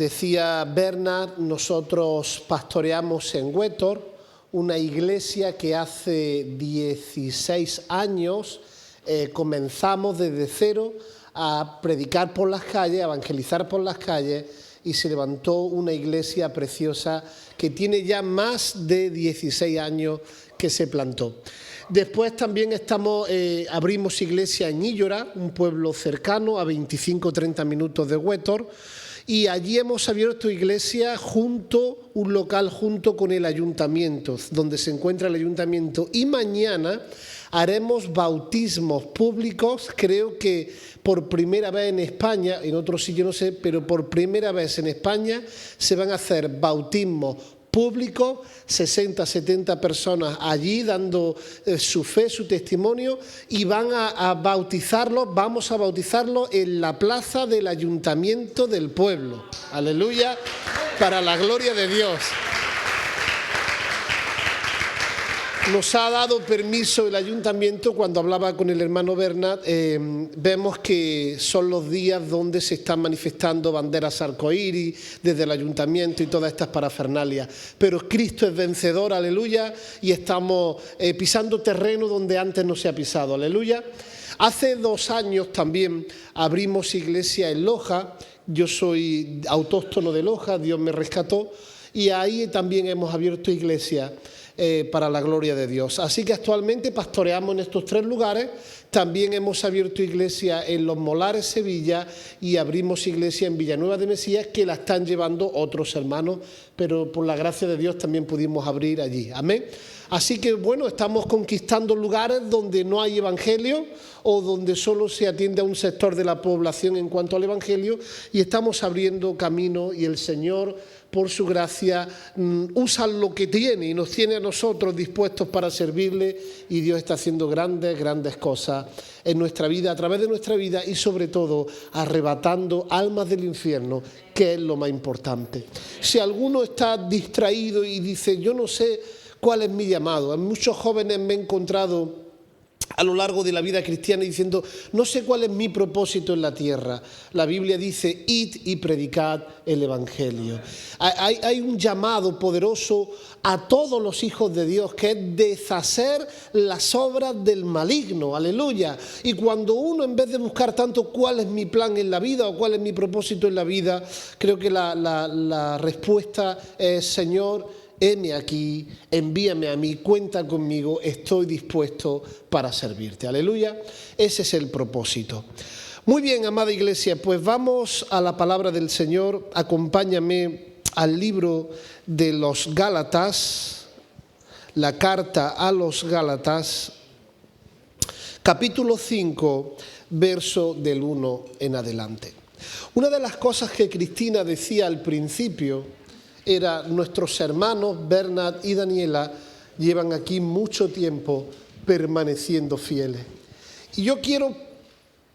decía Bernard, nosotros pastoreamos en Huétor, una iglesia que hace 16 años comenzamos desde cero a predicar por las calles, a evangelizar por las calles, y se levantó una iglesia preciosa que tiene ya más de 16 años que se plantó. Después también abrimos iglesia en Illora, un pueblo cercano a 25-30 minutos de Huétor, y allí hemos abierto iglesia un local junto con el ayuntamiento, donde se encuentra el ayuntamiento, y mañana haremos bautismos públicos, creo que por primera vez en España, en otros sitios no sé, pero por primera vez en España se van a hacer bautismos público, 60, 70 personas allí dando su fe, su testimonio, y vamos a bautizarlos en la plaza del ayuntamiento del pueblo. Aleluya, para la gloria de Dios. Nos ha dado permiso el ayuntamiento. Cuando hablaba con el hermano Bernard, vemos que son los días donde se están manifestando banderas arcoíris desde el ayuntamiento y todas estas parafernalias. Pero Cristo es vencedor, aleluya, y estamos pisando terreno donde antes no se ha pisado, aleluya. Hace 2 años también abrimos iglesia en Loja. Yo soy autóctono de Loja, Dios me rescató, y ahí también hemos abierto iglesia para la gloria de Dios. Así que actualmente pastoreamos en estos 3 lugares. También hemos abierto iglesia en Los Molares, Sevilla, y abrimos iglesia en Villanueva de Mesías, que la están llevando otros hermanos, pero por la gracia de Dios también pudimos abrir allí. Amén. Así que bueno, estamos conquistando lugares donde no hay evangelio o donde solo se atiende a un sector de la población en cuanto al evangelio, y estamos abriendo camino, y el Señor, por su gracia, usa lo que tiene y nos tiene a nosotros dispuestos para servirle, y Dios está haciendo grandes, grandes cosas en nuestra vida, a través de nuestra vida, y sobre todo arrebatando almas del infierno, que es lo más importante. Si alguno está distraído y dice, yo no sé cuál es mi llamado, en muchos jóvenes me he encontrado a lo largo de la vida cristiana diciendo, no sé cuál es mi propósito en la tierra. La Biblia dice, id y predicad el evangelio. Hay un llamado poderoso a todos los hijos de Dios, que es deshacer las obras del maligno, aleluya. Y cuando uno, en vez de buscar tanto cuál es mi plan en la vida o cuál es mi propósito en la vida, creo que la respuesta es, Señor, heme aquí, envíame a mí, cuenta conmigo, estoy dispuesto para servirte. Aleluya, ese es el propósito. Muy bien, amada iglesia, pues vamos a la palabra del Señor. Acompáñame al libro de los Gálatas, la carta a los Gálatas, capítulo 5, verso del 1 en adelante. Una de las cosas que Cristina decía al principio era, nuestros hermanos Bernard y Daniela llevan aquí mucho tiempo permaneciendo fieles. Y yo quiero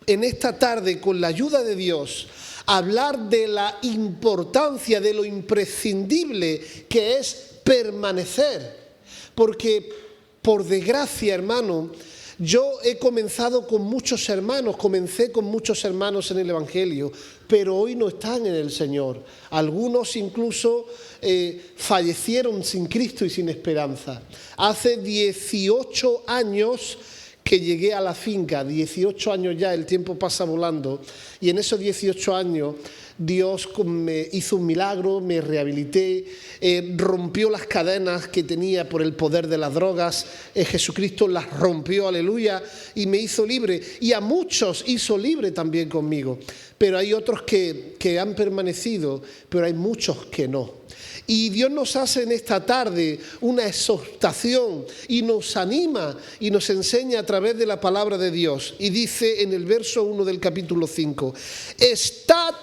en esta tarde, con la ayuda de Dios, hablar de la importancia, de lo imprescindible que es permanecer. Porque, por desgracia, hermano, yo he comenzado con muchos hermanos, comencé con muchos hermanos en el Evangelio, pero hoy no están en el Señor. Algunos incluso fallecieron sin Cristo y sin esperanza. Hace 18 años que llegué a la finca, 18 años ya, el tiempo pasa volando, y en esos 18 años Dios me hizo un milagro, me rehabilité, rompió las cadenas que tenía por el poder de las drogas, Jesucristo las rompió, aleluya, y me hizo libre, y a muchos hizo libre también conmigo, pero hay otros que han permanecido, pero hay muchos que no. Y Dios nos hace en esta tarde una exhortación y nos anima y nos enseña a través de la palabra de Dios. Y dice en el verso 1 del capítulo 5, estad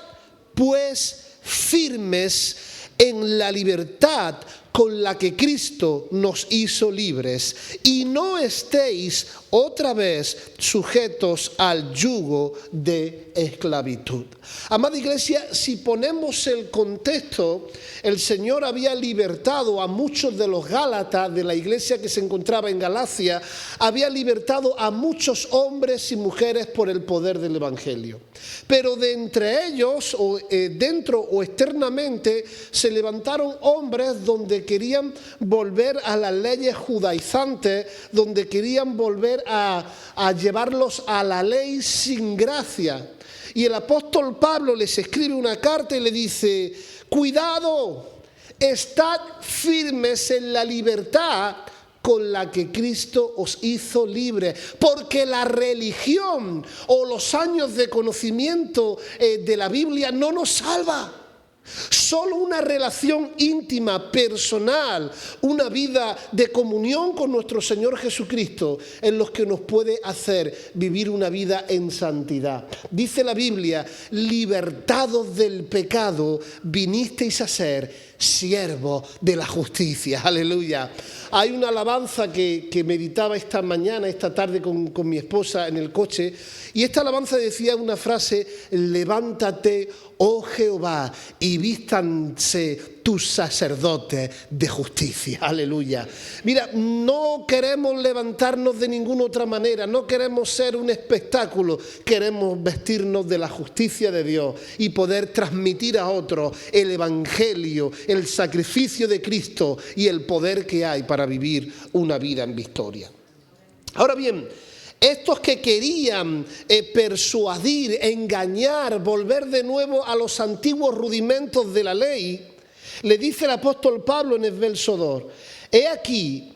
pues firmes en la libertad con la que Cristo nos hizo libres, y no estéis otra vez sujetos al yugo de esclavitud. Amada iglesia, si ponemos el contexto, el Señor había libertado a muchos de los Gálatas, de la iglesia que se encontraba en Galacia, había libertado a muchos hombres y mujeres por el poder del Evangelio. Pero de entre ellos, dentro o externamente, se levantaron hombres donde querían volver a las leyes judaizantes, donde querían volver a llevarlos a la ley sin gracia. Y el apóstol Pablo les escribe una carta y le dice: cuidado, estad firmes en la libertad con la que Cristo os hizo libres, porque la religión o los años de conocimiento de la Biblia no nos salva. Solo una relación íntima, personal, una vida de comunión con nuestro Señor Jesucristo es lo que nos puede hacer vivir una vida en santidad. Dice la Biblia: libertados del pecado, vinisteis a ser siervos de la justicia. Aleluya. Hay una alabanza que meditaba esta mañana, esta tarde con mi esposa en el coche, y esta alabanza decía una frase: levántate, oh Jehová, y vístanse tus sacerdotes de justicia. Aleluya. Mira, no queremos levantarnos de ninguna otra manera, no queremos ser un espectáculo, queremos vestirnos de la justicia de Dios y poder transmitir a otros el Evangelio, el sacrificio de Cristo y el poder que hay para vivir una vida en victoria. Ahora bien, estos que querían persuadir, engañar, volver de nuevo a los antiguos rudimentos de la ley, le dice el apóstol Pablo en el verso 2: he aquí,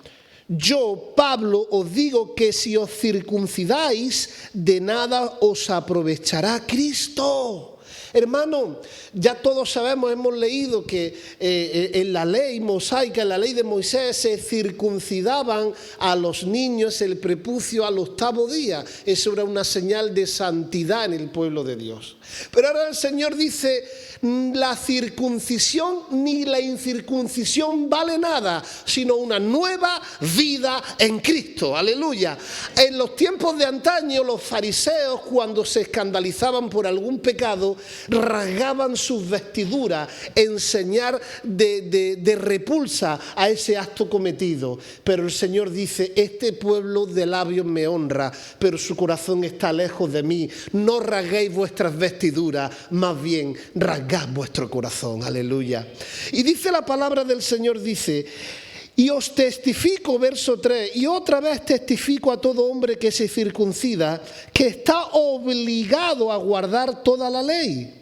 yo, Pablo, os digo que si os circuncidáis, de nada os aprovechará Cristo. Hermano, ya todos sabemos, hemos leído que en la ley mosaica, en la ley de Moisés, se circuncidaban a los niños el prepucio al 8º día. Eso era una señal de santidad en el pueblo de Dios. Pero ahora el Señor dice: la circuncisión ni la incircuncisión vale nada, sino una nueva vida en Cristo. Aleluya. En los tiempos de antaño, los fariseos, cuando se escandalizaban por algún pecado, rasgaban sus vestiduras en señal de repulsa a ese acto cometido. Pero el Señor dice: este pueblo de labios me honra, pero su corazón está lejos de mí. No rasguéis vuestras vestiduras, más bien rasgad vuestro corazón. Aleluya. Y dice la palabra del Señor, dice: y os testifico, verso 3, y otra vez testifico a todo hombre que se circuncida, que está obligado a guardar toda la ley.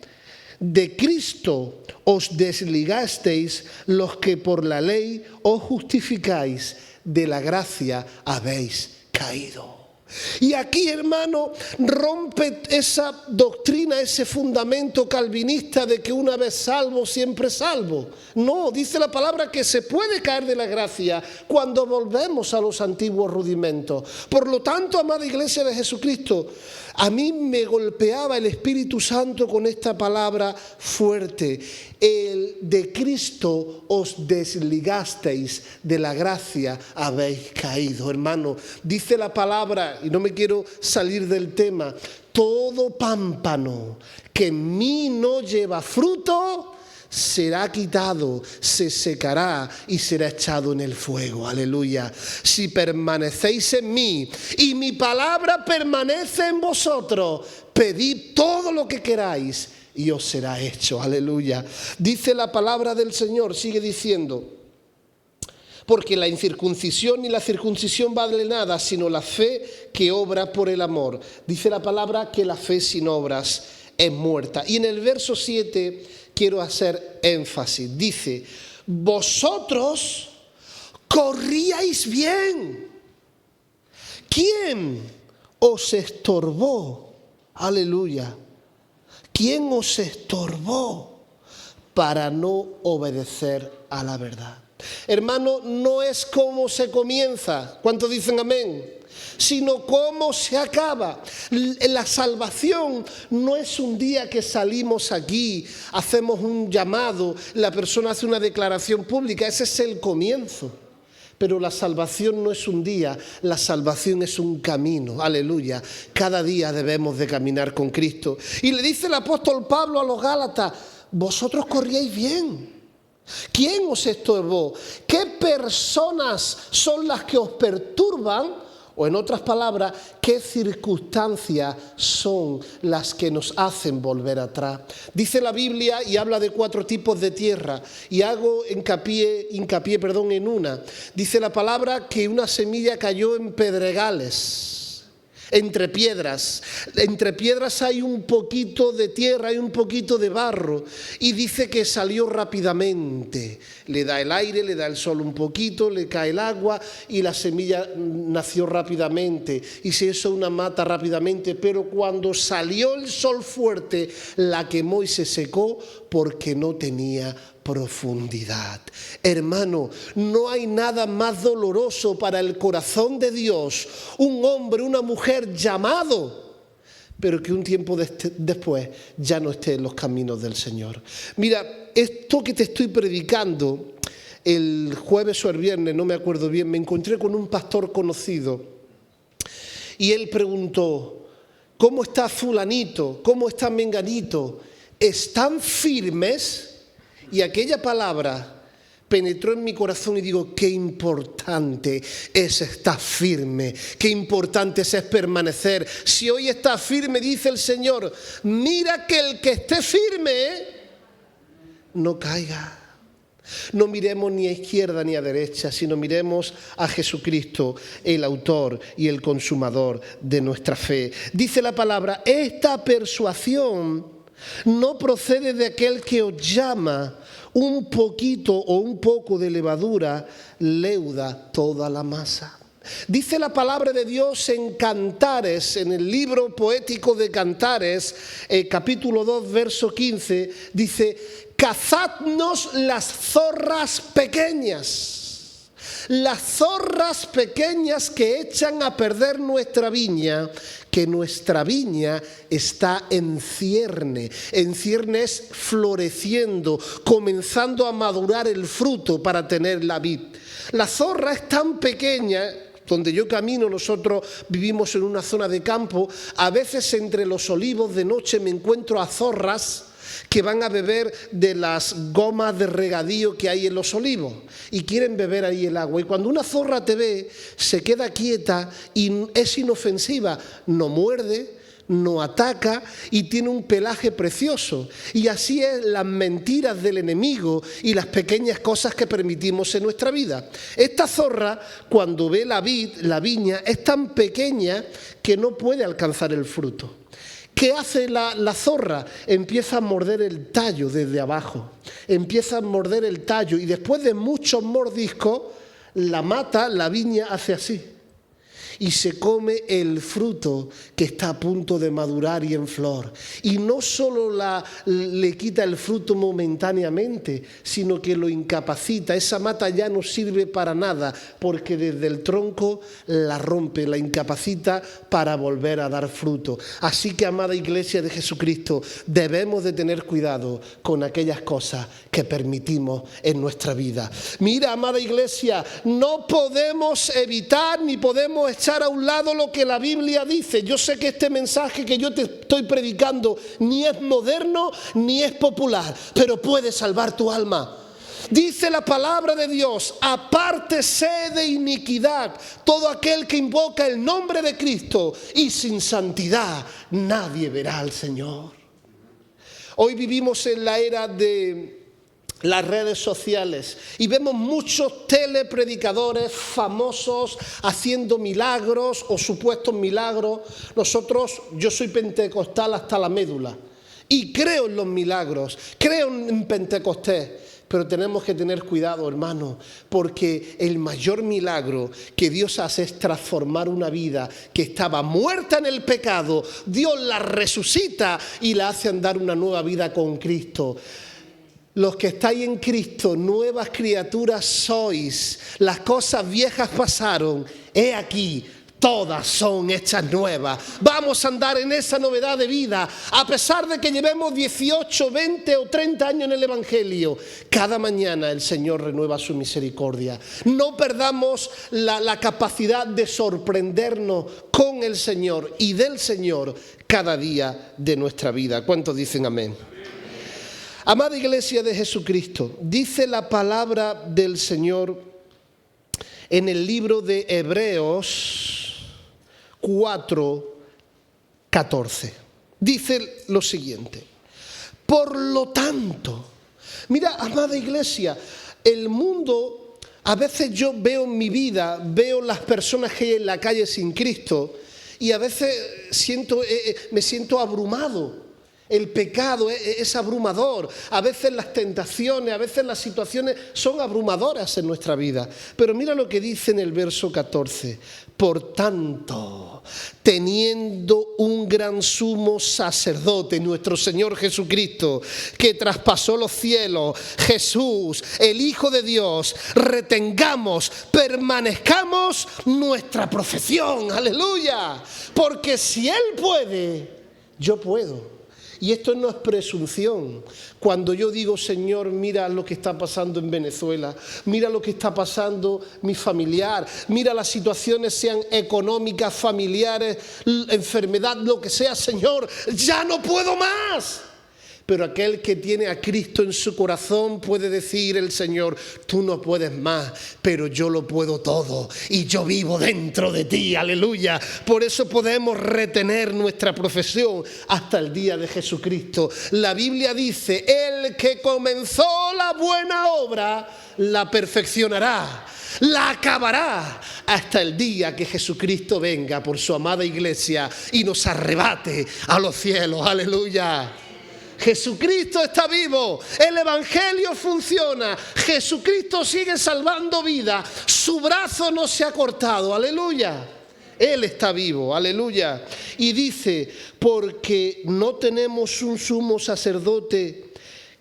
De Cristo os desligasteis los que por la ley os justificáis, de la gracia habéis caído. Y aquí, hermano, rompe esa doctrina, ese fundamento calvinista de que una vez salvo, siempre salvo. No, dice la palabra que se puede caer de la gracia cuando volvemos a los antiguos rudimentos. Por lo tanto, amada iglesia de Jesucristo, a mí me golpeaba el Espíritu Santo con esta palabra fuerte: el de Cristo os desligasteis, de la gracia habéis caído. Hermano, dice la palabra, y no me quiero salir del tema: todo pámpano que en mí no lleva fruto será quitado, se secará y será echado en el fuego. Aleluya. Si permanecéis en mí y mi palabra permanece en vosotros, pedid todo lo que queráis y os será hecho. Aleluya. Dice la palabra del Señor, sigue diciendo: porque la incircuncisión ni la circuncisión vale nada, sino la fe que obra por el amor. Dice la palabra que la fe sin obras es muerta. Y en el verso 7 quiero hacer énfasis. Dice: vosotros corríais bien. ¿Quién os estorbó? Aleluya. ¿Quién os estorbó para no obedecer a la verdad? Hermano, no es cómo se comienza, ¿cuántos dicen amén? Sino cómo se acaba. La salvación no es un día que salimos aquí, hacemos un llamado, la persona hace una declaración pública, ese es el comienzo. Pero la salvación no es un día, la salvación es un camino, aleluya. Cada día debemos de caminar con Cristo. Y le dice el apóstol Pablo a los Gálatas, vosotros corríais bien. ¿Quién os estorbó? ¿Qué personas son las que os perturban? O en otras palabras, ¿qué circunstancias son las que nos hacen volver atrás? Dice la Biblia y habla de 4 tipos de tierra y hago hincapié en una. Dice la palabra que una semilla cayó en pedregales. Entre piedras hay un poquito de tierra, hay un poquito de barro y dice que salió rápidamente, le da el aire, le da el sol un poquito, le cae el agua y la semilla nació rápidamente y se hizo una mata rápidamente, pero cuando salió el sol fuerte la quemó y se secó porque no tenía profundidad. Hermano, no hay nada más doloroso para el corazón de Dios, un hombre, una mujer llamado, pero que un tiempo después ya no esté en los caminos del Señor. Mira, esto que te estoy predicando, el jueves o el viernes, no me acuerdo bien, me encontré con un pastor conocido y él preguntó, ¿cómo está fulanito? ¿Cómo está menganito? ¿Están firmes? Y aquella palabra penetró en mi corazón y digo, qué importante es estar firme, qué importante es permanecer. Si hoy estás firme, dice el Señor, mira que el que esté firme no caiga. No miremos ni a izquierda ni a derecha, sino miremos a Jesucristo, el autor y el consumador de nuestra fe. Dice la palabra, esta persuasión no procede de aquel que os llama, un poquito o un poco de levadura leuda toda la masa. Dice la palabra de Dios en Cantares, en el libro poético de Cantares, capítulo 2, verso 15, dice, cazadnos las zorras pequeñas. Las zorras pequeñas que echan a perder nuestra viña, que nuestra viña está en cierne. En cierne es floreciendo, comenzando a madurar el fruto para tener la vid. La zorra es tan pequeña. Donde yo camino, nosotros vivimos en una zona de campo, a veces entre los olivos de noche me encuentro a zorras que van a beber de las gomas de regadío que hay en los olivos y quieren beber ahí el agua. Y cuando una zorra te ve, se queda quieta y es inofensiva, no muerde, no ataca y tiene un pelaje precioso. Y así es las mentiras del enemigo y las pequeñas cosas que permitimos en nuestra vida. Esta zorra, cuando ve la viña, es tan pequeña que no puede alcanzar el fruto. ¿Qué hace la zorra? Empieza a morder el tallo desde abajo. Empieza a morder el tallo y después de muchos mordiscos, la mata, la viña hace así. Y se come el fruto que está a punto de madurar y en flor. Y no solo le quita el fruto momentáneamente, sino que lo incapacita. Esa mata ya no sirve para nada, porque desde el tronco la rompe, la incapacita para volver a dar fruto. Así que, amada Iglesia de Jesucristo, debemos de tener cuidado con aquellas cosas que permitimos en nuestra vida. Mira, amada Iglesia, no podemos evitar ni podemos echar a un lado lo que la Biblia dice. Yo sé que este mensaje que yo te estoy predicando ni es moderno ni es popular, pero puede salvar tu alma. Dice la palabra de Dios, apártese de iniquidad todo aquel que invoca el nombre de Cristo, y sin santidad nadie verá al Señor. Hoy vivimos en la era de las redes sociales y vemos muchos telepredicadores famosos haciendo milagros o supuestos milagros. Yo soy pentecostal hasta la médula y creo en los milagros, creo en Pentecostés, pero tenemos que tener cuidado, hermano, porque el mayor milagro que Dios hace es transformar una vida que estaba muerta en el pecado. Dios la resucita y la hace andar una nueva vida con Cristo. Los que estáis en Cristo, nuevas criaturas sois. Las cosas viejas pasaron. He aquí, todas son hechas nuevas. Vamos a andar en esa novedad de vida. A pesar de que llevemos 18, 20 o 30 años en el Evangelio, cada mañana el Señor renueva su misericordia. No perdamos la capacidad de sorprendernos con el Señor y del Señor cada día de nuestra vida. ¿Cuántos dicen amén? Amada Iglesia de Jesucristo, dice la palabra del Señor en el libro de Hebreos 4:14. Dice lo siguiente: por lo tanto, mira, amada Iglesia, el mundo, a veces yo veo en mi vida, veo las personas que hay en la calle sin Cristo y a veces me siento abrumado. El pecado es abrumador, a veces las tentaciones, a veces las situaciones son abrumadoras en nuestra vida. Pero mira lo que dice en el verso 14. Por tanto, teniendo un gran sumo sacerdote, nuestro Señor Jesucristo, que traspasó los cielos, Jesús, el Hijo de Dios, retengamos, permanezcamos nuestra profesión. ¡Aleluya! Porque si Él puede, yo puedo. Y esto no es presunción. Cuando yo digo, Señor, mira lo que está pasando en Venezuela, mira lo que está pasando mi familiar, mira las situaciones, sean económicas, familiares, enfermedad, lo que sea, Señor, ya no puedo más. Pero aquel que tiene a Cristo en su corazón puede decir el Señor, tú no puedes más, pero yo lo puedo todo y yo vivo dentro de ti, aleluya. Por eso podemos retener nuestra profesión hasta el día de Jesucristo. La Biblia dice, el que comenzó la buena obra, la perfeccionará, la acabará hasta el día que Jesucristo venga por su amada iglesia y nos arrebate a los cielos, aleluya. Jesucristo está vivo, el Evangelio funciona, Jesucristo sigue salvando vidas, su brazo no se ha cortado, aleluya. Él está vivo, aleluya. Y dice, porque no tenemos un sumo sacerdote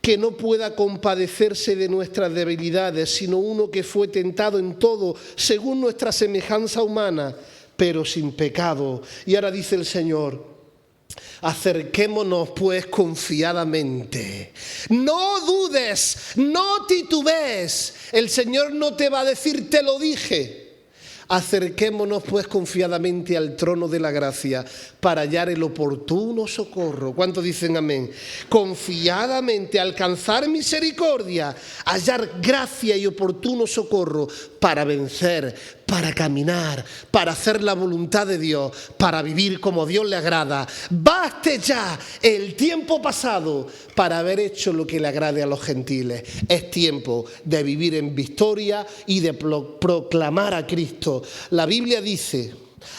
que no pueda compadecerse de nuestras debilidades, sino uno que fue tentado en todo, según nuestra semejanza humana, pero sin pecado. Y ahora dice el Señor, acerquémonos pues confiadamente. No dudes, no titubees. El Señor no te va a decir, te lo dije. Acerquémonos pues confiadamente al trono de la gracia para hallar el oportuno socorro. ¿Cuántos dicen amén? Confiadamente alcanzar misericordia, hallar gracia y oportuno socorro para vencer, para caminar, para hacer la voluntad de Dios, para vivir como Dios le agrada. Baste ya el tiempo pasado para haber hecho lo que le agrade a los gentiles. Es tiempo de vivir en victoria y de proclamar a Cristo. La Biblia dice,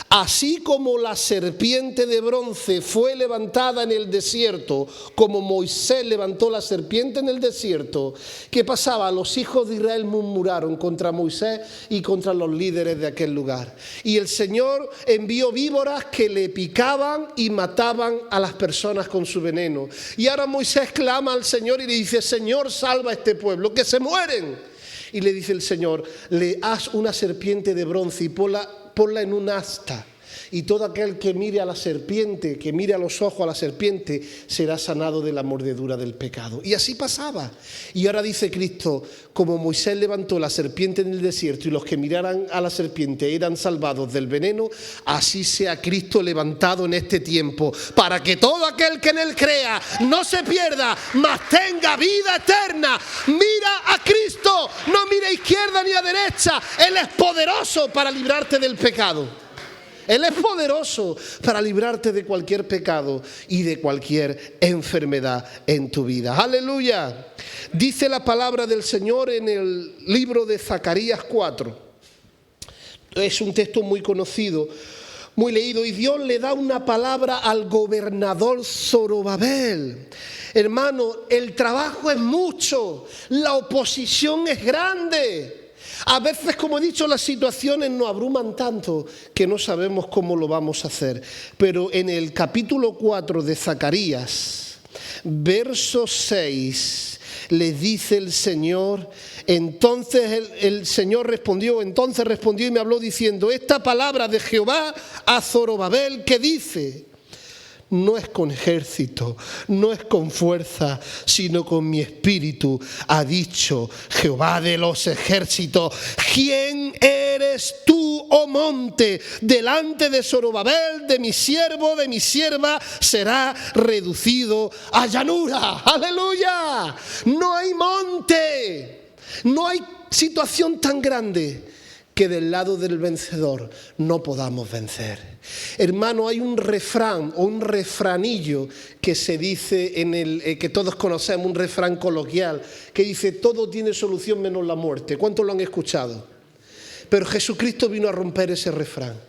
así como la serpiente de bronce fue levantada en el desierto, como Moisés levantó la serpiente en el desierto, ¿qué pasaba? Los hijos de Israel murmuraron contra Moisés y contra los líderes de aquel lugar. Y el Señor envió víboras que le picaban y mataban a las personas con su veneno. Y ahora Moisés clama al Señor y le dice, Señor, salva a este pueblo, que se mueren. Y le dice el Señor, le haz una serpiente de bronce y ponla en un asta. Y todo aquel que mire a la serpiente, que mire a los ojos a la serpiente, será sanado de la mordedura del pecado. Y así pasaba. Y ahora dice Cristo, como Moisés levantó la serpiente en el desierto y los que miraran a la serpiente eran salvados del veneno, así sea Cristo levantado en este tiempo, para que todo aquel que en él crea no se pierda, mas tenga vida eterna. Mira a Cristo, no mire a izquierda ni a derecha. Él es poderoso para librarte del pecado. Él es poderoso para librarte de cualquier pecado y de cualquier enfermedad en tu vida. ¡Aleluya! Dice la palabra del Señor en el libro de Zacarías 4. Es un texto muy conocido, muy leído. Y Dios le da una palabra al gobernador Zorobabel. Hermano, el trabajo es mucho, la oposición es grande. A veces, como he dicho, las situaciones nos abruman tanto que no sabemos cómo lo vamos a hacer. Pero en el capítulo 4 de Zacarías, verso 6, le dice el Señor. Entonces el Señor respondió y me habló diciendo: esta palabra de Jehová a Zorobabel, que dice: no es con ejército, no es con fuerza, sino con mi espíritu, ha dicho Jehová de los ejércitos. ¿Quién eres tú, oh monte? Delante de Zorobabel, de mi siervo, de mi sierva, será reducido a llanura. ¡Aleluya! No hay monte, no hay situación tan grande que del lado del vencedor no podamos vencer. Hermano, hay un refrán o un refranillo que se dice que todos conocemos, un refrán coloquial, que dice: todo tiene solución menos la muerte. ¿Cuántos lo han escuchado? Pero Jesucristo vino a romper ese refrán.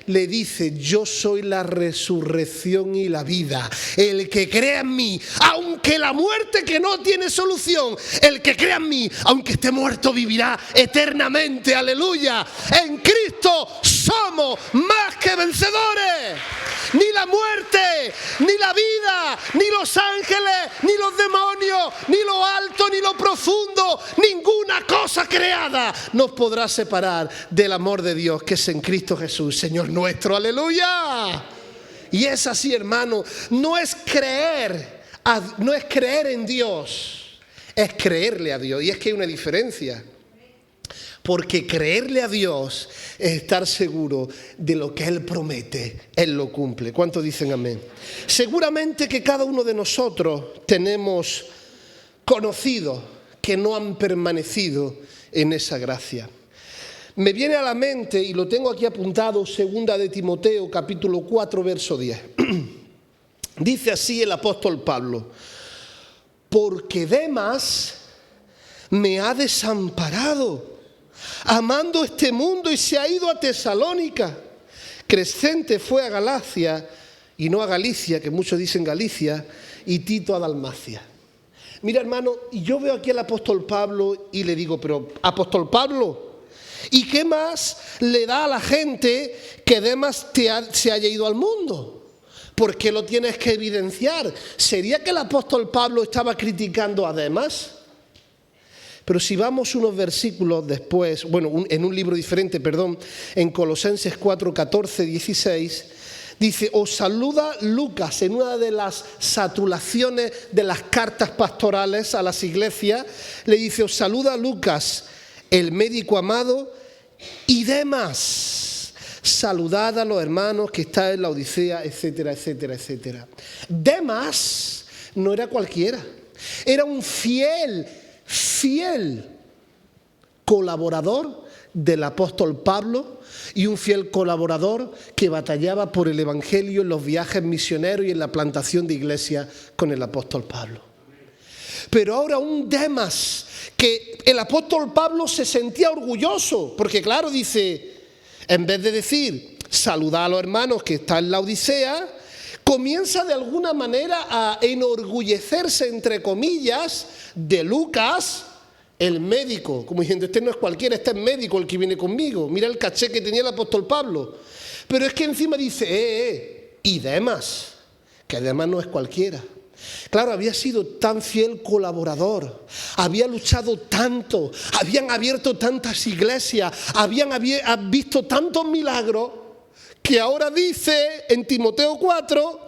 Le dice: yo soy la resurrección y la vida. El que crea en mí, aunque la muerte que no tiene solución, el que crea en mí, aunque esté muerto, vivirá eternamente. Aleluya. En Cristo somos más que vencedores. Ni la muerte, ni la vida, ni los ángeles, ni los demonios, ni lo alto, ni lo profundo, ninguna cosa creada nos podrá separar del amor de Dios que es en Cristo Jesús, Señor nuestro. ¡Aleluya! Y es así, hermano, no es creer en Dios, es creerle a Dios. Y es que hay una diferencia. Porque creerle a Dios es estar seguro de lo que Él promete, Él lo cumple. ¿Cuántos dicen amén? Seguramente que cada uno de nosotros tenemos conocidos que no han permanecido en esa gracia. Me viene a la mente, y lo tengo aquí apuntado, 2 de Timoteo, capítulo 4, verso 10. Dice así el apóstol Pablo: porque Demas me ha desamparado, amando este mundo, y se ha ido a Tesalónica. Crescente fue a Galacia, y no a Galicia, que muchos dicen Galicia, y Tito a Dalmacia. Mira, hermano, yo veo aquí al apóstol Pablo y le digo: pero apóstol Pablo, ¿y qué más le da a la gente que Demas se haya ido al mundo? ¿Por qué lo tienes que evidenciar? ¿Sería que el apóstol Pablo estaba criticando a Demas? Pero si vamos unos versículos después, en un libro diferente, en Colosenses 4, 14, 16, dice: os saluda Lucas, en una de las saturaciones de las cartas pastorales a las iglesias, le dice: os saluda Lucas, el médico amado, y Demas. Saludad a los hermanos que están en la Odisea, etcétera, etcétera, etcétera. Demas no era cualquiera, era un fiel colaborador del apóstol Pablo y un fiel colaborador que batallaba por el evangelio en los viajes misioneros y en la plantación de iglesias con el apóstol Pablo. Pero ahora un Demas que el apóstol Pablo se sentía orgulloso, porque claro, dice, en vez de decir saludad a los hermanos que están en la Odisea, comienza de alguna manera a enorgullecerse, entre comillas, de Lucas, el médico, como diciendo: este no es cualquiera, este es médico el que viene conmigo. Mira el caché que tenía el apóstol Pablo. Pero es que encima dice, y Demas, que Demas no es cualquiera. Claro, había sido tan fiel colaborador, había luchado tanto, habían abierto tantas iglesias, habían visto tantos milagros, que ahora dice en Timoteo 4,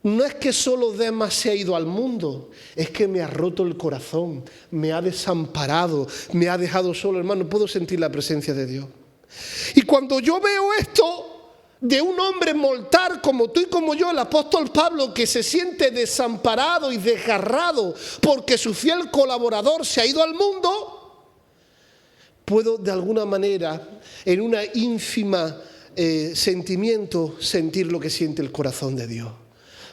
no es que solo Demas se ha ido al mundo, es que me ha roto el corazón, me ha desamparado, me ha dejado solo. Hermano, puedo sentir la presencia de Dios. Y cuando yo veo esto de un hombre mortal como tú y como yo, el apóstol Pablo, que se siente desamparado y desgarrado porque su fiel colaborador se ha ido al mundo, puedo de alguna manera, en una ínfima sentimiento, sentir lo que siente el corazón de Dios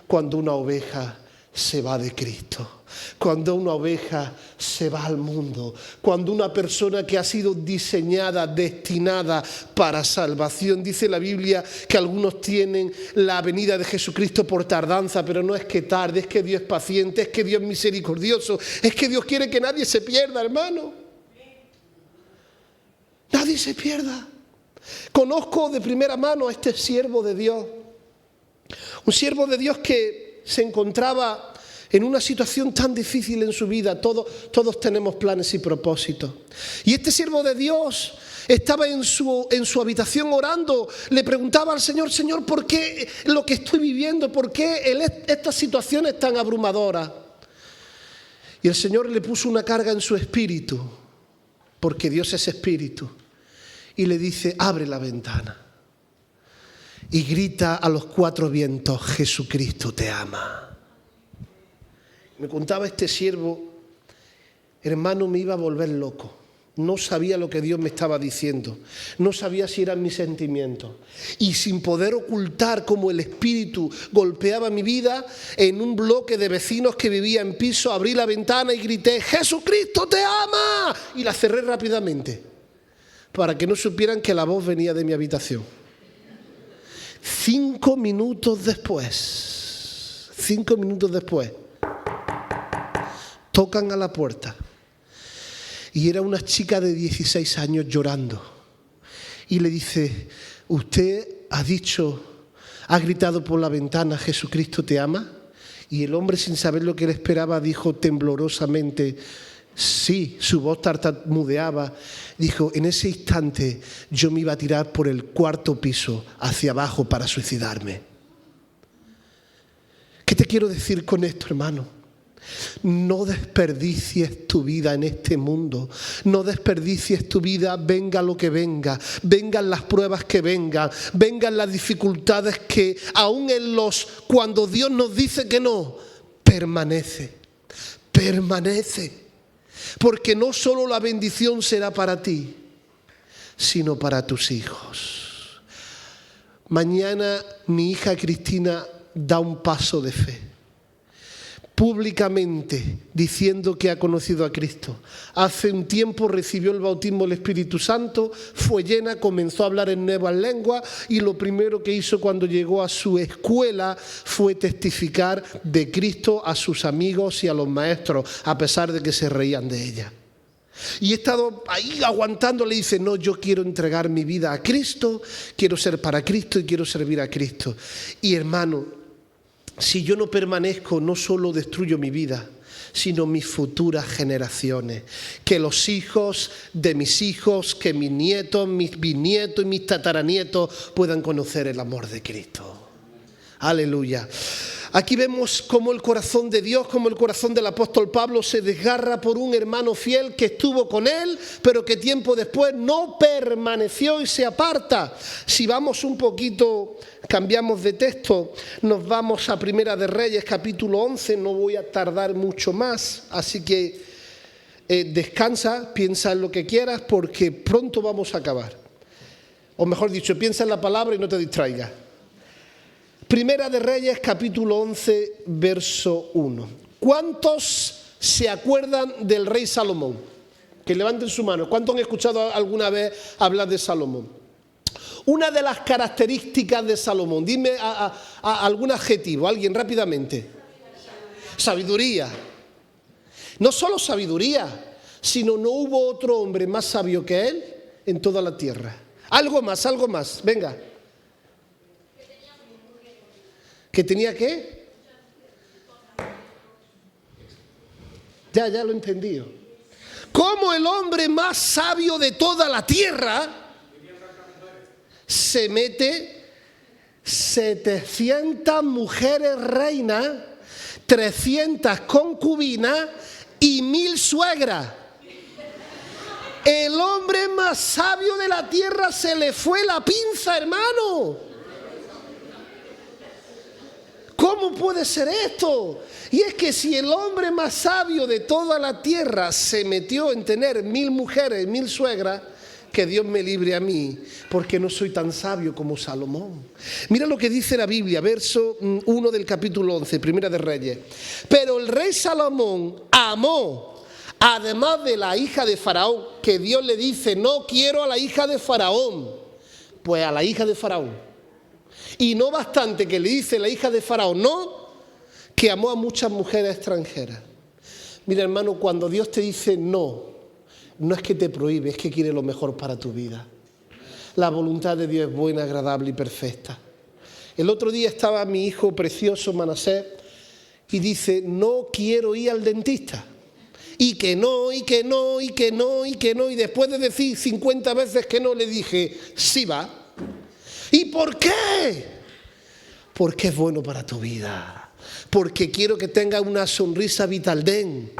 cuando una oveja se va de Cristo, cuando una oveja se va al mundo, cuando una persona que ha sido diseñada, destinada para salvación. Dice la Biblia que algunos tienen la venida de Jesucristo por tardanza, pero no es que tarde, es que Dios es paciente, es que Dios es misericordioso, es que Dios quiere que nadie se pierda, hermano. Nadie se pierda. Conozco de primera mano a este siervo de Dios, un siervo de Dios que se encontraba en una situación tan difícil en su vida. Todos tenemos planes y propósitos. Y este siervo de Dios estaba en su habitación orando, le preguntaba al Señor: Señor, ¿por qué lo que estoy viviendo? ¿Por qué esta situación es tan abrumadora? Y el Señor le puso una carga en su espíritu, porque Dios es espíritu, y le dice: abre la ventana y grita a los cuatro vientos: Jesucristo te ama. Me contaba este siervo: hermano, me iba a volver loco. No sabía lo que Dios me estaba diciendo. No sabía si eran mis sentimientos. Y sin poder ocultar cómo el Espíritu golpeaba mi vida, en un bloque de vecinos que vivía en piso, abrí la ventana y grité: ¡Jesucristo te ama! Y la cerré rápidamente, para que no supieran que la voz venía de mi habitación. 5 minutos después, tocan a la puerta. Y era una chica de 16 años llorando. Y le dice: ¿usted ha gritado por la ventana, Jesucristo te ama? Y el hombre, sin saber lo que él esperaba, dijo temblorosamente: sí. Su voz tartamudeaba. Dijo: en ese instante yo me iba a tirar por el 4º piso hacia abajo para suicidarme. ¿Qué te quiero decir con esto, hermano? No desperdicies tu vida en este mundo. No desperdicies tu vida, venga lo que venga, vengan las pruebas que vengan, vengan las dificultades que aún cuando Dios nos dice que no, permanece. Porque no solo la bendición será para ti, sino para tus hijos. Mañana mi hija Cristina da un paso de fe, públicamente diciendo que ha conocido a Cristo. Hace un tiempo recibió el bautismo del Espíritu Santo, fue llena, comenzó a hablar en nuevas lenguas, y lo primero que hizo cuando llegó a su escuela fue testificar de Cristo a sus amigos y a los maestros, a pesar de que se reían de ella. Y he estado ahí aguantando. Le dice: no, yo quiero entregar mi vida a Cristo, quiero ser para Cristo y quiero servir a Cristo. Y hermano, si yo no permanezco, no solo destruyo mi vida, sino mis futuras generaciones. Que los hijos de mis hijos, que mis nietos, mis bisnietos y mis tataranietos puedan conocer el amor de Cristo. Aleluya. Aquí vemos cómo el corazón de Dios, como el corazón del apóstol Pablo, se desgarra por un hermano fiel que estuvo con él, pero que tiempo después no permaneció y se aparta. Si vamos un poquito, cambiamos de texto, nos vamos a Primera de Reyes, capítulo 11, no voy a tardar mucho más, así que descansa, piensa en lo que quieras, porque pronto vamos a acabar. O mejor dicho, piensa en la palabra y no te distraigas. Primera de Reyes, capítulo 11, verso 1. ¿Cuántos se acuerdan del rey Salomón? Que levanten su mano. ¿Cuántos han escuchado alguna vez hablar de Salomón? Una de las características de Salomón, dime algún adjetivo, alguien rápidamente. Sabiduría. No solo sabiduría, sino no hubo otro hombre más sabio que él en toda la tierra. Algo más, venga. ¿Que tenía qué? Ya lo he entendido. ¿Cómo el hombre más sabio de toda la tierra se mete 700 mujeres reinas, 300 concubinas y 1000 suegras? El hombre más sabio de la tierra se le fue la pinza, hermano. ¿Cómo puede ser esto? Y es que si el hombre más sabio de toda la tierra se metió en tener 1000 mujeres, 1000 suegras, que Dios me libre a mí, porque no soy tan sabio como Salomón. Mira lo que dice la Biblia, verso 1 del capítulo 11, Primera de Reyes. Pero el rey Salomón amó, además de la hija de Faraón, que Dios le dice: no quiero a la hija de Faraón, pues a la hija de Faraón. Y no bastante que le dice la hija de Faraón no, que amó a muchas mujeres extranjeras. Mira, hermano, cuando Dios te dice no, no es que te prohíbe, es que quiere lo mejor para tu vida. La voluntad de Dios es buena, agradable y perfecta. El otro día estaba mi hijo precioso, Manasés, y dice, no quiero ir al dentista. Y que no, y que no, y que no, y que no. Y después de decir 50 veces que no, le dije, sí va. ¿Y por qué? Porque es bueno para tu vida. Porque quiero que tengas una sonrisa Vitaldent.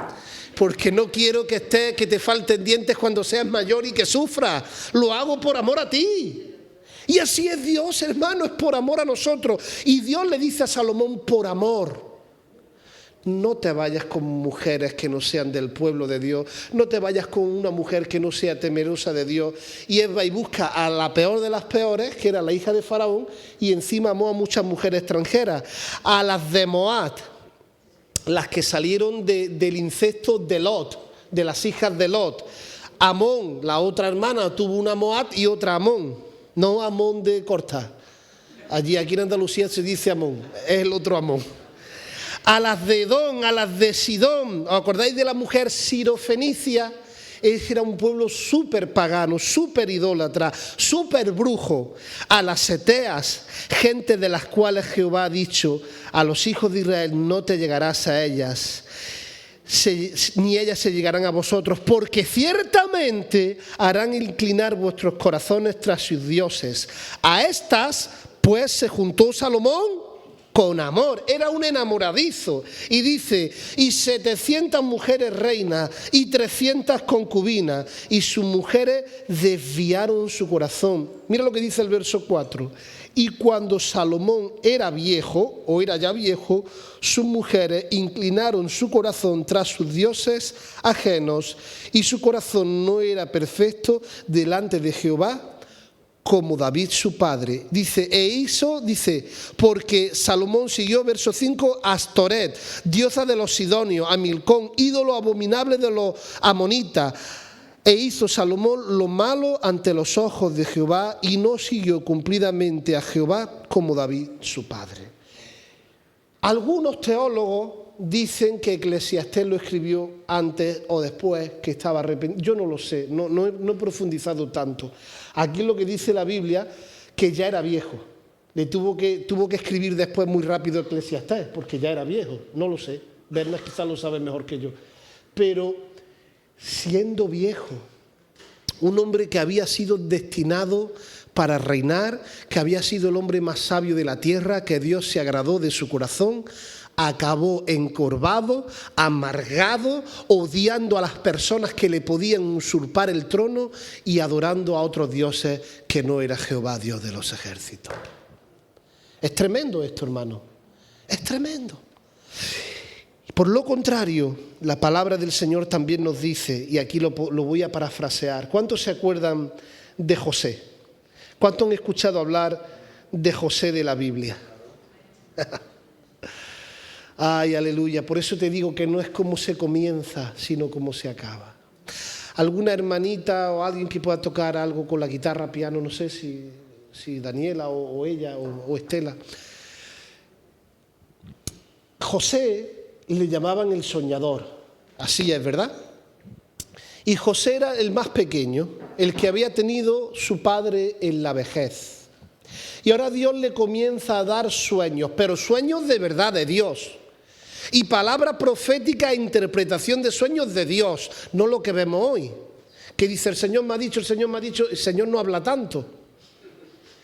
Porque no quiero que te falten dientes cuando seas mayor y que sufras. Lo hago por amor a ti. Y así es Dios, hermano, es por amor a nosotros. Y Dios le dice a Salomón, por amor. No te vayas con mujeres que no sean del pueblo de Dios. No te vayas con una mujer que no sea temerosa de Dios. Y él va y busca a la peor de las peores, que era la hija de Faraón, y encima amó a muchas mujeres extranjeras. A las de Moab, las que salieron del incesto de Lot, de las hijas de Lot. Amón, la otra hermana, tuvo una Moab y otra Amón. No Amón de Corta. Aquí en Andalucía se dice Amón, es el otro Amón. A las de Edom, a las de Sidón. ¿Os acordáis de la mujer sirofenicia? Era un pueblo súper pagano, súper idólatra, súper brujo. A las eteas, gente de las cuales Jehová ha dicho, a los hijos de Israel no te llegarás a ellas, ni ellas se llegarán a vosotros, porque ciertamente harán inclinar vuestros corazones tras sus dioses. A estas, pues, se juntó Salomón con amor, era un enamoradizo. Y dice, y 700 mujeres reinas y 300 concubinas, y sus mujeres desviaron su corazón. Mira lo que dice el verso 4. Y cuando Salomón era viejo, o era ya viejo, sus mujeres inclinaron su corazón tras sus dioses ajenos, y su corazón no era perfecto delante de Jehová, como David su padre. Dice, porque Salomón siguió, verso 5, a Astoret, diosa de los sidonios, a Milcón, ídolo abominable de los amonitas. E hizo Salomón lo malo ante los ojos de Jehová, y no siguió cumplidamente a Jehová como David su padre. Algunos teólogos dicen que Eclesiastés lo escribió antes o después, que estaba arrepentido. Yo no lo sé, no he profundizado tanto. Aquí lo que dice la Biblia, que ya era viejo. Tuvo que escribir después muy rápido Eclesiastés, porque ya era viejo. No lo sé. Bernas quizás lo sabe mejor que yo. Pero siendo viejo, un hombre que había sido destinado para reinar, que había sido el hombre más sabio de la tierra, que Dios se agradó de su corazón, acabó encorvado, amargado, odiando a las personas que le podían usurpar el trono y adorando a otros dioses que no era Jehová, Dios de los ejércitos. Es tremendo esto, hermano. Es tremendo. Por lo contrario, la palabra del Señor también nos dice, y aquí lo voy a parafrasear, ¿cuántos se acuerdan de José? ¿Cuántos han escuchado hablar de José de la Biblia? Ay, aleluya. Por eso te digo que no es cómo se comienza, sino cómo se acaba. Alguna hermanita o alguien que pueda tocar algo con la guitarra, piano, no sé si Daniela o ella o Estela. José le llamaban el soñador, así es, ¿verdad? Y José era el más pequeño, el que había tenido su padre en la vejez. Y ahora Dios le comienza a dar sueños, pero sueños de verdad de Dios. Y palabra profética e interpretación de sueños de Dios, no lo que vemos hoy. Que dice, el Señor me ha dicho, el Señor me ha dicho, el Señor no habla tanto.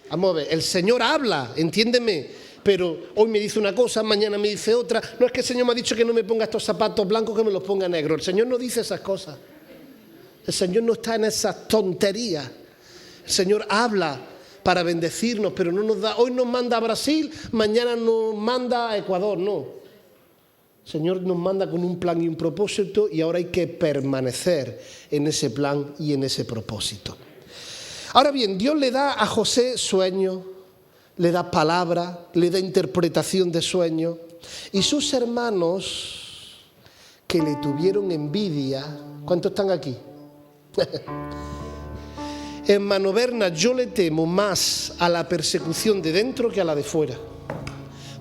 Vamos a ver, el Señor habla, entiéndeme, pero hoy me dice una cosa, mañana me dice otra. No es que el Señor me ha dicho que no me ponga estos zapatos blancos, que me los ponga negros. El Señor no dice esas cosas. El Señor no está en esas tonterías. El Señor habla para bendecirnos, pero no nos da. Hoy nos manda a Brasil, mañana nos manda a Ecuador, no. El Señor nos manda con un plan y un propósito, y ahora hay que permanecer en ese plan y en ese propósito. Ahora bien, Dios le da a José sueños, le da palabra, le da interpretación de sueños, y sus hermanos que le tuvieron envidia, ¿cuántos están aquí? Hermano Berna, yo le temo más a la persecución de dentro que a la de fuera,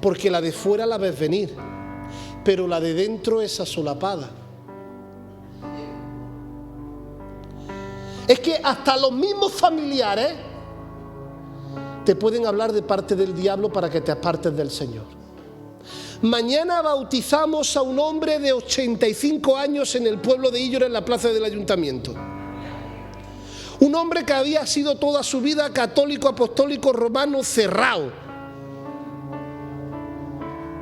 porque la de fuera la ves venir, pero la de dentro es asolapada. Es que hasta los mismos familiares te pueden hablar de parte del diablo para que te apartes del Señor. Mañana bautizamos a un hombre de 85 años en el pueblo de Illora, en la plaza del ayuntamiento. Un hombre que había sido toda su vida católico, apostólico, romano, cerrado,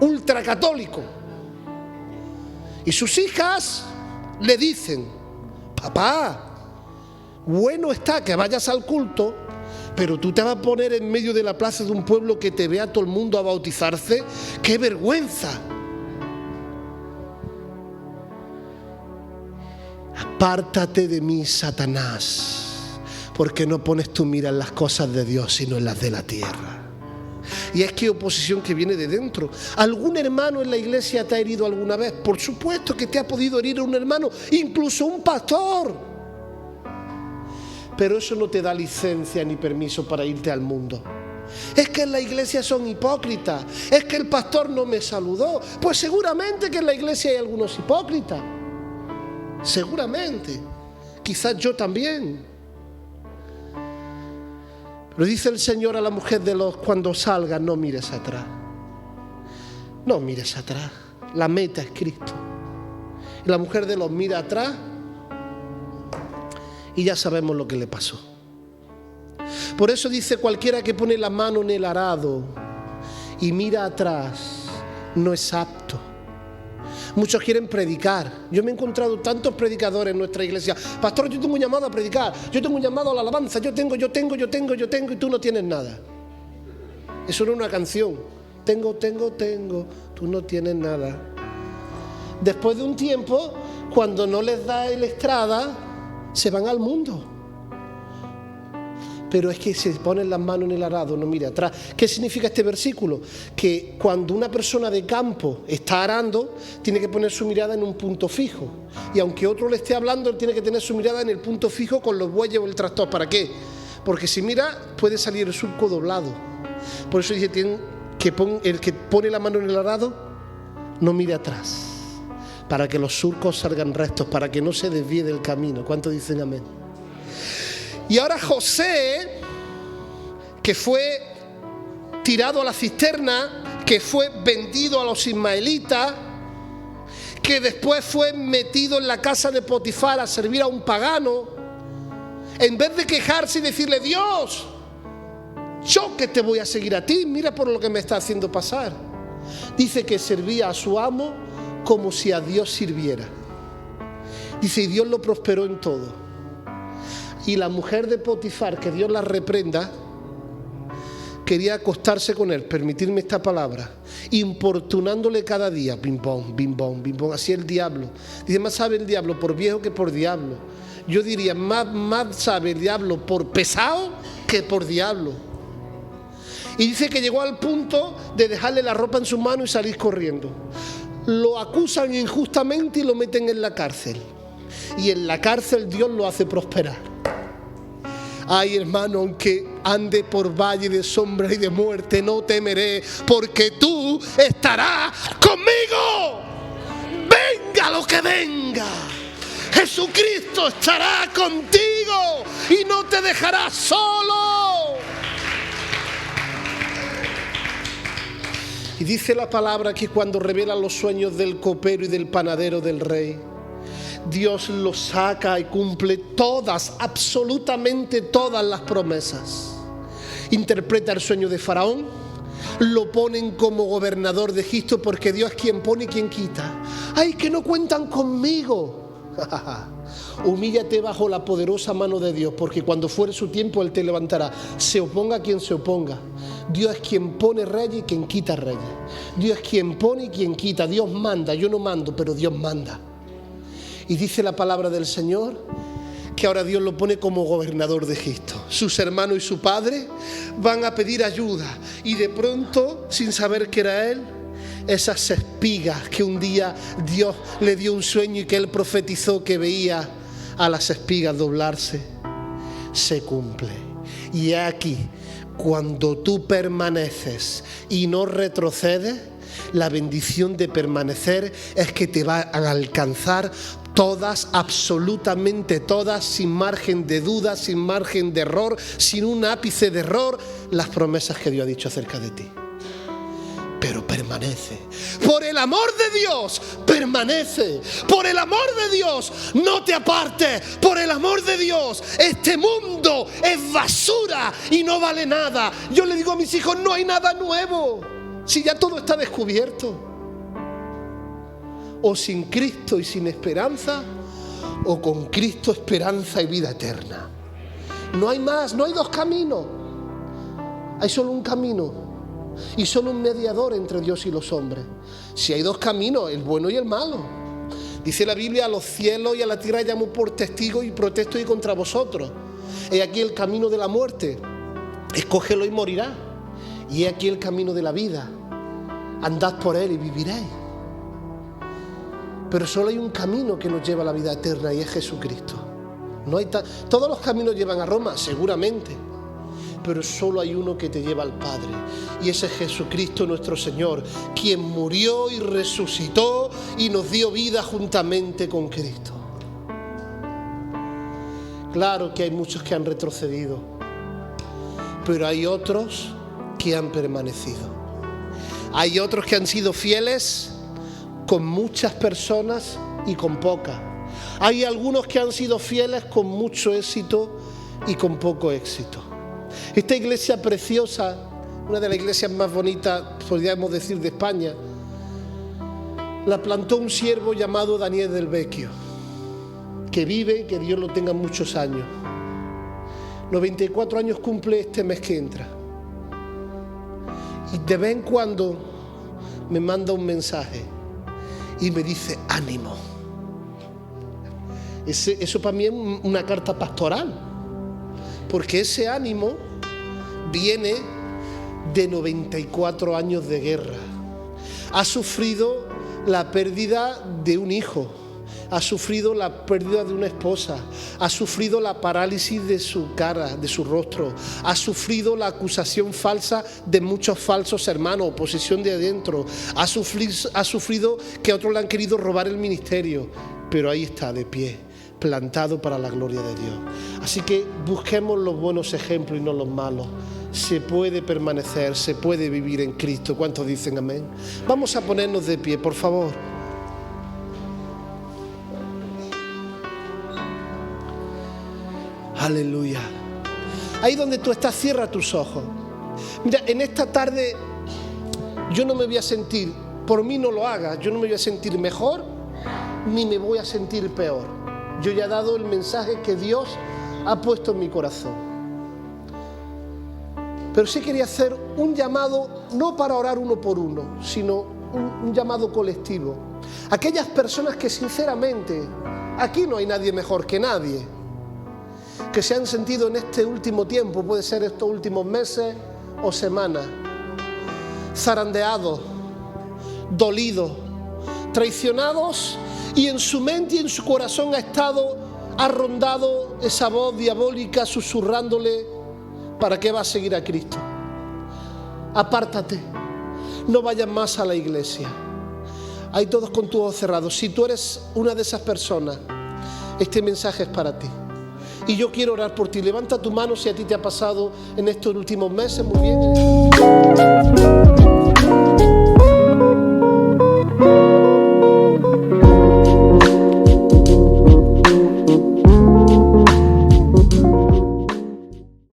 ultracatólico. Y sus hijas le dicen: papá, bueno está que vayas al culto, pero tú te vas a poner en medio de la plaza de un pueblo que te vea todo el mundo a bautizarse. ¡Qué vergüenza! Apártate de mí, Satanás, porque no pones tu mira en las cosas de Dios, sino en las de la tierra. Y es que oposición que viene de dentro. ¿Algún hermano en la iglesia te ha herido alguna vez? Por supuesto que te ha podido herir un hermano, incluso un pastor. Pero eso no te da licencia ni permiso para irte al mundo. Es que en la iglesia son hipócritas. Es que el pastor no me saludó. Pues seguramente que en la iglesia hay algunos hipócritas. Seguramente. Quizás yo también. Pero dice el Señor a la mujer de Lot: cuando salgas, no mires atrás. No mires atrás. La meta es Cristo. Y la mujer de Lot mira atrás y ya sabemos lo que le pasó. Por eso dice: cualquiera que pone la mano en el arado y mira atrás no es apto. Muchos quieren predicar. Yo me he encontrado tantos predicadores en nuestra iglesia: pastor, yo tengo un llamado a predicar, yo tengo un llamado a la alabanza, yo tengo, y tú no tienes nada. Eso no es una canción. Tengo, tú no tienes nada. Después de un tiempo, cuando no les da el estrada, se van al mundo. Pero es que se ponen las manos en el arado, no mire atrás. ¿Qué significa este versículo? Que cuando una persona de campo está arando, tiene que poner su mirada en un punto fijo. Y aunque otro le esté hablando, él tiene que tener su mirada en el punto fijo con los bueyes o el tractor. ¿Para qué? Porque si mira, puede salir el surco doblado. Por eso dice: el que pone la mano en el arado, no mire atrás. Para que los surcos salgan rectos, para que no se desvíe del camino. ¿Cuántos dicen amén? Y ahora José, que fue tirado a la cisterna, que fue vendido a los ismaelitas, que después fue metido en la casa de Potifar a servir a un pagano, en vez de quejarse y decirle: Dios, yo que te voy a seguir a ti, mira por lo que me está haciendo pasar, dice que servía a su amo como si a Dios sirviera. Dice: y Dios lo prosperó en todo. Y la mujer de Potifar, que Dios la reprenda, quería acostarse con él, permitirme esta palabra, importunándole cada día, bim bom, bim bom, bim bom, así el diablo. Dice: más sabe el diablo por viejo que por diablo. Yo diría: más sabe el diablo por pesado que por diablo. Y dice que llegó al punto de dejarle la ropa en su mano y salir corriendo. Lo acusan injustamente y lo meten en la cárcel. Y en la cárcel Dios lo hace prosperar. Ay, hermano, aunque ande por valle de sombra y de muerte, no temeré, porque tú estarás conmigo. Venga lo que venga, Jesucristo estará contigo y no te dejará solo. Y dice la palabra que cuando revela los sueños del copero y del panadero del rey, Dios los saca y cumple todas, absolutamente todas las promesas. Interpreta el sueño de Faraón, lo ponen como gobernador de Egipto, porque Dios es quien pone y quien quita. ¡Ay, que no cuentan conmigo! Humíllate bajo la poderosa mano de Dios, porque cuando fuere su tiempo Él te levantará. Se oponga quien se oponga. Dios es quien pone reyes y quien quita reyes. Dios es quien pone y quien quita. Dios manda, yo no mando, pero Dios manda. Y dice la palabra del Señor que ahora Dios lo pone como gobernador de Egipto. Sus hermanos y su padre van a pedir ayuda, y de pronto, sin saber que era él, esas espigas que un día Dios le dio un sueño y que él profetizó que veía a las espigas doblarse, se cumple. Y he aquí, cuando tú permaneces y no retrocedes, la bendición de permanecer es que te van a alcanzar todas, absolutamente todas, sin margen de duda, sin margen de error, sin un ápice de error, las promesas que Dios ha dicho acerca de ti. pero permanece. Por el amor de Dios, permanece. Por el amor de Dios, no te apartes. Por el amor de Dios, este mundo es basura y no vale nada. Yo le digo a mis hijos, no hay nada nuevo, si ya todo está descubierto. O sin Cristo y sin esperanza, o con Cristo, esperanza y vida eterna. No hay más, no hay dos caminos. Hay solo un camino. Y solo un mediador entre Dios y los hombres. Si hay dos caminos, el bueno y el malo. Dice la Biblia, a los cielos y a la tierra llamo por testigo y protesto y contra vosotros. He aquí el camino de la muerte, escógelo y morirás. Y he aquí el camino de la vida, andad por él y viviréis. Pero solo hay un camino que nos lleva a la vida eterna, y es Jesucristo. No hay todos los caminos llevan a Roma, seguramente, pero solo hay uno que te lleva al Padre, y ese es Jesucristo nuestro Señor, quien murió y resucitó y nos dio vida juntamente con Cristo. Claro que hay muchos que han retrocedido, pero hay otros que han permanecido. Hay otros que han sido fieles con muchas personas y con pocas. Hay algunos que han sido fieles con mucho éxito y con poco éxito. Esta iglesia preciosa, una de las iglesias más bonitas, podríamos decir, de España, la plantó un siervo llamado Daniel del Vecchio, que vive, que Dios lo tenga muchos años. 94 años cumple este mes que entra. Y de vez en cuando me manda un mensaje y me dice, ánimo. Eso para mí es una carta pastoral, porque ese ánimo viene de 94 años de guerra. Ha sufrido la pérdida de un hijo, ha sufrido la pérdida de una esposa, ha sufrido la parálisis de su cara, de su rostro, ha sufrido la acusación falsa de muchos falsos hermanos, oposición de adentro, ha sufrido que otros le han querido robar el ministerio, pero ahí está, de pie, plantado para la gloria de Dios. Así que busquemos los buenos ejemplos y no los malos. Se puede permanecer, se puede vivir en Cristo. ¿Cuántos dicen amén? Vamos a ponernos de pie, por favor. Aleluya. Ahí donde tú estás, cierra tus ojos. Mira, en esta tarde yo no me voy a sentir, por mí no lo hagas, yo no me voy a sentir mejor ni me voy a sentir peor. Yo ya he dado el mensaje que Dios ha puesto en mi corazón. Pero sí quería hacer un llamado, no para orar uno por uno, sino un llamado colectivo. Aquellas personas que sinceramente, aquí no hay nadie mejor que nadie, que se han sentido en este último tiempo, puede ser estos últimos meses o semanas, zarandeados, dolidos, traicionados, y en su mente y en su corazón ha rondado esa voz diabólica susurrándole: ¿para qué vas a seguir a Cristo? Apártate, no vayas más a la iglesia. Hay todos con tus ojos cerrados. Si tú eres una de esas personas, este mensaje es para ti. Y yo quiero orar por ti. Levanta tu mano si a ti te ha pasado en estos últimos meses. Muy bien.